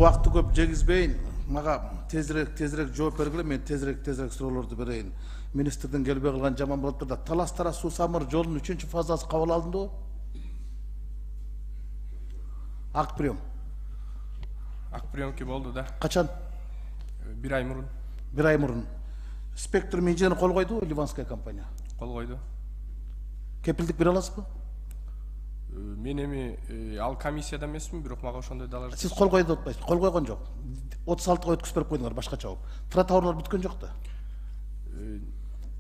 убакытты көп жегизбейин. Мага тезирээк жооп бергиле, мен тезирээк суроолорду берейин. Министрдин келбей калган жаман болуп турда. Талас-Тараз суу-самыр жолунун 3-чү фазасы кабыл алынды. Ак приемки болду да. Качан? 1 ай мурун. 1 ай мурун. Спектрум инженер кол койду, ливанская компания. Кол койду. Кепилдик бере аласызбы? Мен эми ал комиссияда эмесмин, бирок мага ошондой да алар. Сиз кол койду деп атпайсыз. Кол койгон жок. 36-га өткүзүп берип койдуңар, башкача болуп. Тротуарлар бүткөн жок да.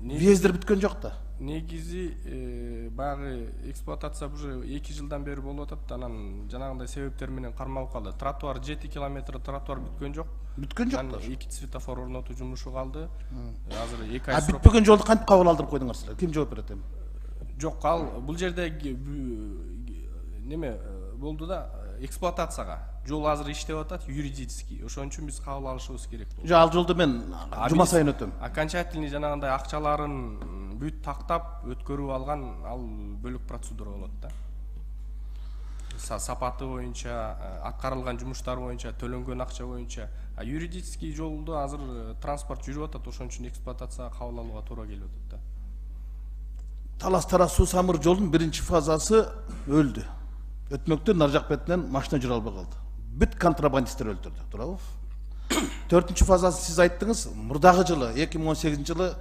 Вездер бүткөн жок да. Негизи баягы эксплуатация уже 2 жылдан бери болуп атат. Анан жанагындай себептер менен кармалып калды. Тротуар 7 километр тротуар бүткөн жок. Бүткөн жок да. 2 светофор орнотуу жумушу калды. Азыр 2 ай срок. Бүтпөгөн жолду кантип кабыл алдырып койдуңар силер? Ким жооп берет эми? Жок, ал бул жерде неме болду да, эксплуатацияга. Жол азыр иштеп атат юридически. Ошон үчүн биз кабыл алышыбыз керек болду. Ал жолду мен жума сайын өтөм. Окончательный жанагындай акчаларын бүт тактап өткөрүп алган ал бөлүк процедура болот да. Сапаты боюнча, аткарылган жумуштар боюнча, төлөнгөн акча боюнча. Юридический жолду азыр транспорт жүрүп атат, ошон үчүн эксплуатацияга кабыл алууга туура келип атат да. Талас-Тараз суу-самыр жолдун 1-чи фазасы өлдү. Өтмөктөн нар жак бетинен машина жүрө албай калды. Бүт контрабандисттер өлтүрдү, туурабы? 4-чү фазасы сиз айттыңыз, мурдагы жылы 2018-жылы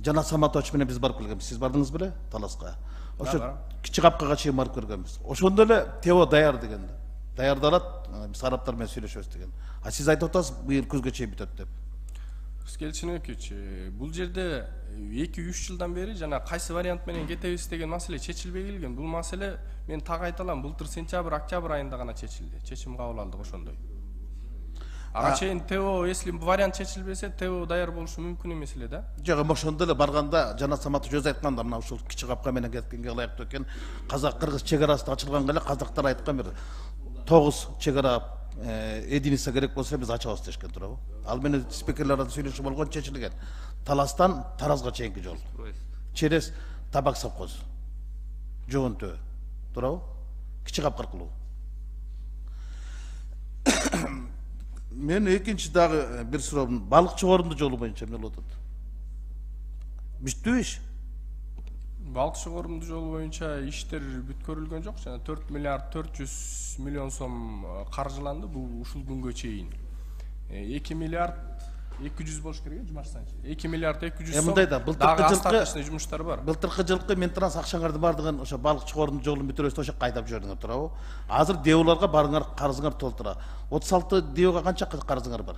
Жана Саматович менен биз барып келгенбиз. Сиз бардыңыз беле Таласка? Ошо Кичи Капкага чейин барып келгенбиз. Ошондо эле ТО даяр деген. Даярдалат, биз араптар менен сүйлөшөбүз деген. А сиз айтып атасыз, быйыл күзгө чейин бүтөт деп. Келчинекич, бул жерде 2-3 жылдан бери жана кайсы вариант менен кетебиз деген маселе чечилбей келген. Бул маселе мен так айталам, былтыр сентябрь, октябрь айында гана чечилди. Чечим кабыл алдык ошондой. Ага чейин ТО, если вариант чечилбесе, ТО даяр болушу мүмкүн эмес эле да. Жок, ошондо эле барганда Жана Саматович өзү айтканда, мына ушул Кичи Капка менен кеткенге ылайыктуу экен. Казак-кыргыз чек арасы ачылганга эле казактар айткан бир 9 чек ара единица керек болсо биз ачабыз дешкен, туурабы? Ал менен спикерлер арасында сүйлөшүп болгон чечилген. Таластан Таразга чейинки жол. Через Табак совхоз. Жоон төбө. Туурабы? Кичи Капка аркылуу. Мен экинчи дагы бир суроом, балыкчы корунду жолу боюнча эмне болуп атат? Бүттүбү иш? Балыкчы корунду жолу боюнча иштер бүткөрүлгөн жок, жана 4 миллиард 400 миллион сом каржыланды бул ушул күнгө чейин. 2 миллиард 200 болуш керек, Жумаш Санчы. 2 миллиард 200 сом. Мындай да, былтыркы жылкы жумуштар бар. Былтыркы жылкы мен транс акчаңарды бардыгын ошо балыкчы корунду жолун бүтүрөбүз, ошо кайдап жүрдүңөр, туурабы? Азыр ДЭОлорго барыңар, карызыңар толтура. 36 ДЭОга канча карызыңар бар?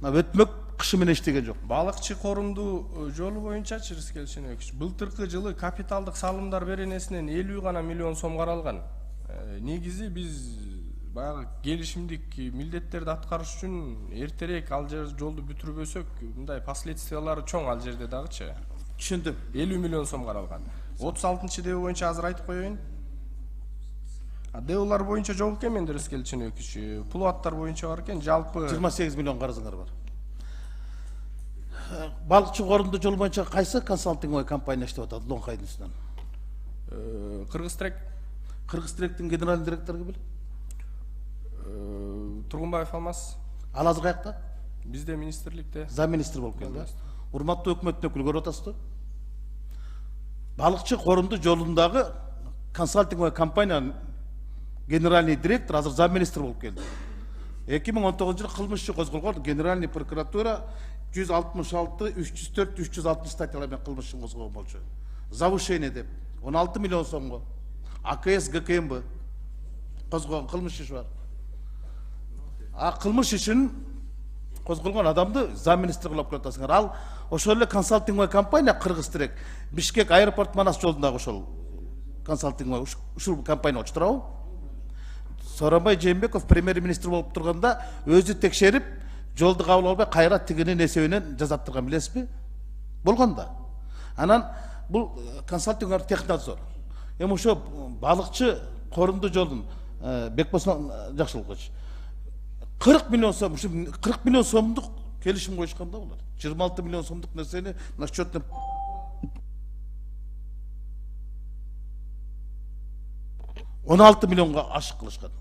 Өтмөк кышы менен иштеген жок. Балыкчы корунду жолу боюнча чырыс келчинекич. Былтыркы жылы капиталдык салымдар беренесинен 50 гана миллион сом каралган. Негизи биз баягы келишимдик милдеттерди аткарыш үчүн эртерээк ал жолду бүтүрбөсөк, мындай последствиялары чоң ал жерде дагычы. Түшүндүм. 50 миллион сом каралган. 36-чы ДЭО боюнча азыр айтып коеюн. ДЭОлар боюнча жок экен менде келчинекич. Пулаттар боюнча бар экен, жалпы 28 миллион карызыңар бар. Балыкчы корунду жол боюнча кайсы консалтинговый компания иштеп атат Лоңкайдын үстүнөн? Кыргызтрек. Кыргызтректин генеральный директору ким? Тургунбаев Алмаз. Ал азыр каякта? Бизде министрликте. Замминистр болуп келди. Урматтуу өкмөттүн өкүлү көрүп атасызбы? Балыкчы корунду жолундагы консалтинговый компания генеральный директор азыр замминистр болуп келди. 2019-жылы кылмыш иши козголгон, генеральный прокуратура 166, 304, 360 статьялар менен кылмыш ишин козгогон болчу. Завышение деп 16 миллион сомго. АКС ГКМБ козгогон кылмыш иши бар. Кылмыш ишин козголгон адамды замминистр кылып келип атасыңар. Ал ошол эле консалтинговый компания Кыргызтрек Бишкек аэропорт Манас жолундагы ошол консалтинговый ушул компания болчу, туурабы? Сооронбай Жээнбеков премьер-министр болуп турганда өзү текшерип, жолду кабыл албай кайра тигинин эсебинен жазаттырган, билесизби? Болгон да. Анан бул консалтинговый технадзор. Эми ошо балыкчы корунду жолдун Бекбосон Жакшылыкович 40 миллион сом, 40 миллион сомдук келишим коюшканда булар. 26 миллион сомдук нерсени мына счетный 16 миллионга ашык кылышкан.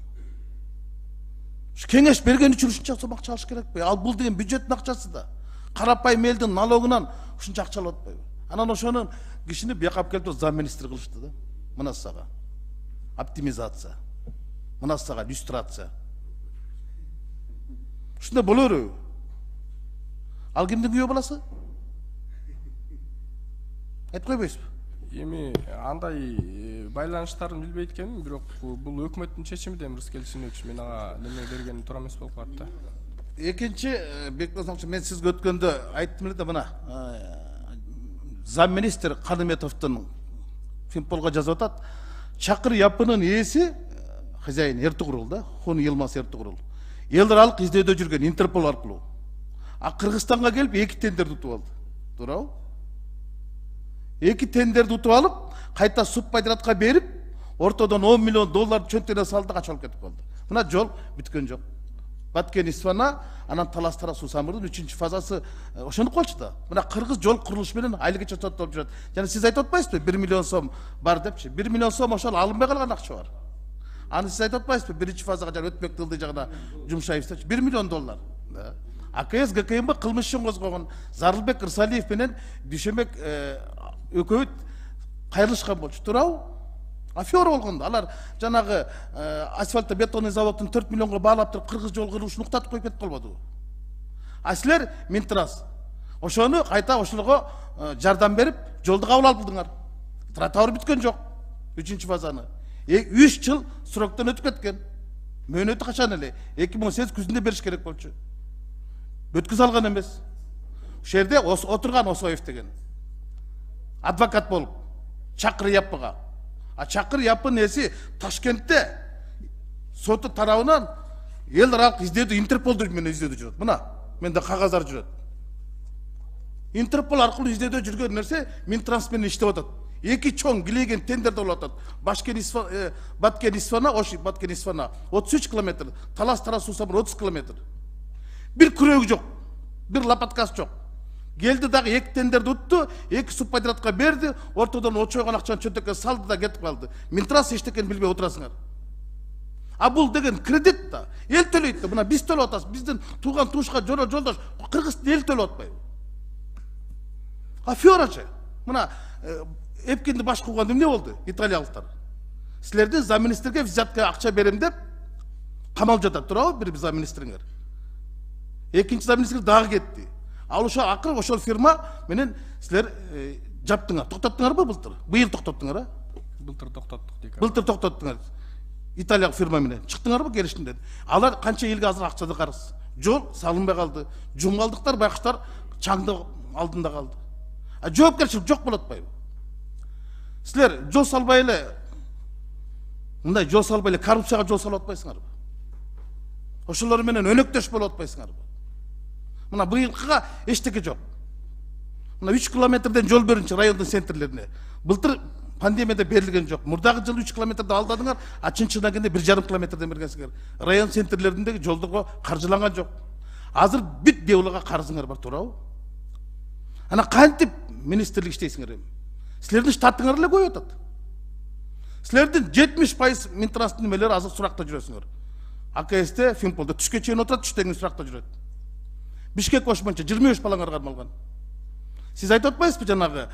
Кеңеш берген үчүн ушунча сом акча алыш керек. Ал бул деген бюджеттин акчасы да. Карапайым элдин налогунан ушунча акча алып атпайбы. Анан ошонун кишини бияка алып келип замминистр кылышты да. Мына сага оптимизация. Мына сага иллюстрация. Ушундай боло береби? Ал кимдин күйөө баласы? Айтып койбойсузбу? Эми андай байланыштарын билбейт экенмин, бирок бул өкмөттүн чечими да Рыскел Сүйнөкчү мен ага неме бергени туура эмес болуп калат да. Экинчи Бекболсоңчу мен сизге өткөндө айттым эле да, мына замминистр Каныметовдун Финполго жазып атат. Чакыр Япынын ээси хозяин Эртугрул да, Хун Йылмаз Эртугрул. Эл аралык издөөдө жүргөн Интерпол аркылуу. А Кыргызстанга келип 2 тендерди утуп алды. Туурабы? 2 тендерди утуп алып, кайта субподрядка берип, ортодон $10 миллион чөнтөгүнө салды, качып кетип калды. Мына жол бүткөн жок. Баткен Исфана, анан Талас Тарасуу Самырдын 3-чү фазасы ошону кылчу да. Мына кыргыз жол курулуш менен айлыгы соттолуп жүрөт. Жана сиз айтып атпайсызбы, 1 миллион сом бар депчи. 1 миллион сом ошол алынбай калган акча бар. Аны сиз айтып атпайсызбы, биринчи фазага жана өтмөк тылды жагына жумшайбыз. $1 миллион. АКС ГКМБ кылмыш ишин козгогон Зарылбек Ырсалиев менен Дүйшөмбек экөөбү кайрылышкан болчу. Туурабы? Афера болгондо алар жанагы асфальтто бетонный заводдун 4 миллионго баалап туруп кыргыз жол курулушун уктатып коюп кетип калбадыбы? А силер Минтрас ошону кайта ошолорго жардам берип, жолду кабыл алдыңар. Тротуар бүткөн жок. 3-чү фазаны. 3 жыл сроктон өтүп кеткен. Мөөнөтү качан эле? 2018 күзүндө бериш керек болчу. Өткүзө алган эмес. Ошол жерде отурган Осоев деген адвокат болуп, Чакыр Япыга. А Чакыр Япынын ээси Ташкентте соту тарабынан эл аралык издөөдө Интерполду менен издөөдө жүрөт. Мына менде кагаздар жүрөт. Интерпол аркылуу издөөдө жүргөн нерсе Минтранс менен иштеп атат. 2 чоң килеген тендерде болуп атат. Баткен Исфана, Баткен Исфана 33 километр, Талас Тарасуу Самыр 30 километр. Bir күрөгү жок, bir лопаткасы жок. Келди дагы 2 тендерди утту, 2 субподрядка берди, ортодон очойгон акчаны чөнтөккө салды да кетип калды. Минтрас эчтекени билбей отурасыңар. А бул деген кредит да, эл төлөйт да. Мына биз төлөп атабыз, биздин тууган туушка жолдош кыргыздын эл төлөп атпайбы? Аферачы. Мына эпкенди баш кылганда эмне болду? Италиялыктар. Силердин замминистрге взятка акча берем деп камалып жатат, туурабы? Бир замминистриңер. Экинчи замминистр дагы кетти. Ал ошо акыры ошол фирма менен силер жаптыңар, токтоттуңарбы былтыр? Быйыл токтоттуңар, а? Былтыр токтоттук дейт. Былтыр токтоттуңар. Италиялык фирма менен чыктыңарбы келишимден? Алар канча элге азыр акчады карыз. Жол салынбай калды. Жумгалдыктар, байкуштар чаңды алдында калды. А жоопкерчилик жок болот атпайбы? Силер жол салбай эле, мындай жол салбай эле коррупцияга жол салып атпайсыңарбы? Ошолор менен өнөктөш болуп атпайсыңарбы? Мына быйылкыга эчтеке жок. Мына 3 километрден жол беринчи райондун центрлерине. Былтыр пандемияда берилген жок. Мурдагы жылы 3 километрди алдадыңар, а чын-чынына келгенде 1,5 километрден бергенсиңер. Район центрлериндеги жолдорго каржыланган жок. Азыр бүт Беулага карызыңар бар, туурабы? Ана кантип министрлик иштейсиңер эми? Силердин штатыңар эле коюп атат. Силердин 70% Минтранстын немелери азыр суракта жүрөсүңөр. АКСте, Финполдо түшкө чейин отурат, түштөн кийин суракта жүрөт. Бишкек кош боюнча 23 балаңар кармалган. Сиз айтып атпайсызбы жанагы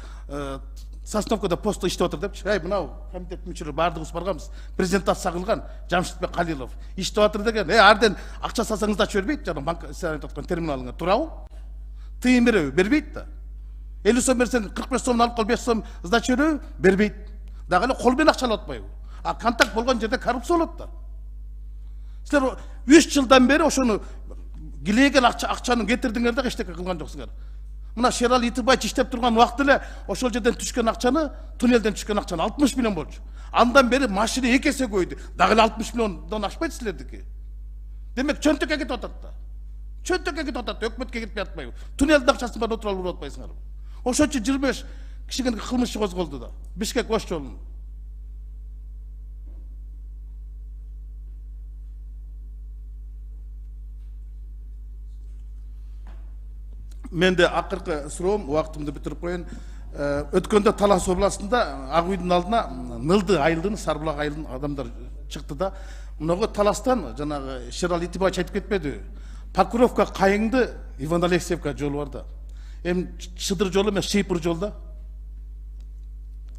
Сосновкада посто иштеп атыр депчи? Ай, мынау комитет мүчөлөрү баардыгыбыз барганбыз. Презентация кылган Жамшитбек Калилов иштеп атыр деген. Арден акча салсаңыз да бербейт, жана банк сиз айтып аткан терминалыңа, туурабы? Тыйын береби? Бербейт да. 50 сом берсең 45 сомун алып кал, 5 сом сдача береби? Бербейт. Дагы эле кол менен акча алып атпайбы? А контакт болгон жерде коррупция болот да. Силер 3 жылдан бери ошону килеген акчаны кетирдиңер да эчтеке кылган жоксуңар. Мына Шерал Итыбаевич иштеп турган убакыт эле ошол жерден түшкөн акчаны, туннелден түшкөн акчаны 60 миллион болчу. Андан бери машина 2 эсе көйдү. Дагы эле 60 миллиондон ашпайт силердики. Демек чөнтөккө кетип атат да. Чөнтөккө кетип атат, өкмөткө кетпей атпайбы? Туннелдин акчасын баары отура алып атпайсыңарбы? Ошон үчүн 25 кишиге кылмыш козголду да. Бишкек Ош жолунун. Менде акыркы суроом, убактымды бүтүрүп коеюн. Өткөндө Талас областында Ак үйдүн алдына Нылды айылдын, Сарбулак айылдын адамдар чыкты да. мынау таластан жанагы Шерал Итибаевич айтып кетпеди. Покровка кайыңды Иван Алексеевка жолу бар да. Эми Чыдыр жолу эмес, Шейпур жол да.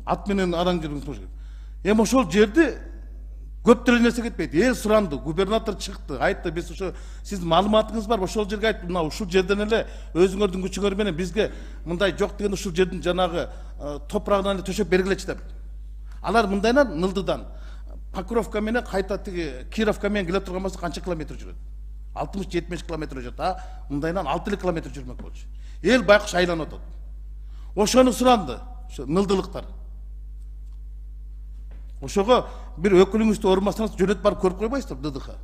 Ат менен араң жүрүң туруш керек. Эми ошол жерди көп деле нерсе кетпейт. Эл суранды, губернатор чыкты, айтты, биз ошо сиздин маалыматыңыз бар, ошол жерге айтты, мына ушул жерден эле өзүңөрдүн күчүңөр менен бизге мындай жок деген ушул жердин жанагы топурагынан эле төшөп бергилечи деп. Алар мындайдан Нылдыдан Покровка менен кайта тиги Кировка менен келе турган болсо канча километр жүрөт? 60-70 километр жүрөт, мындайдан 6 километр жүрмөк болчу. Эл байкуш айланып атат. Ошону суранды, ошо нылдылыктар. Ошого бир өкүлүңүздү орунбасаңыз жөнөт барып көрүп койбойсуздар ДДХ.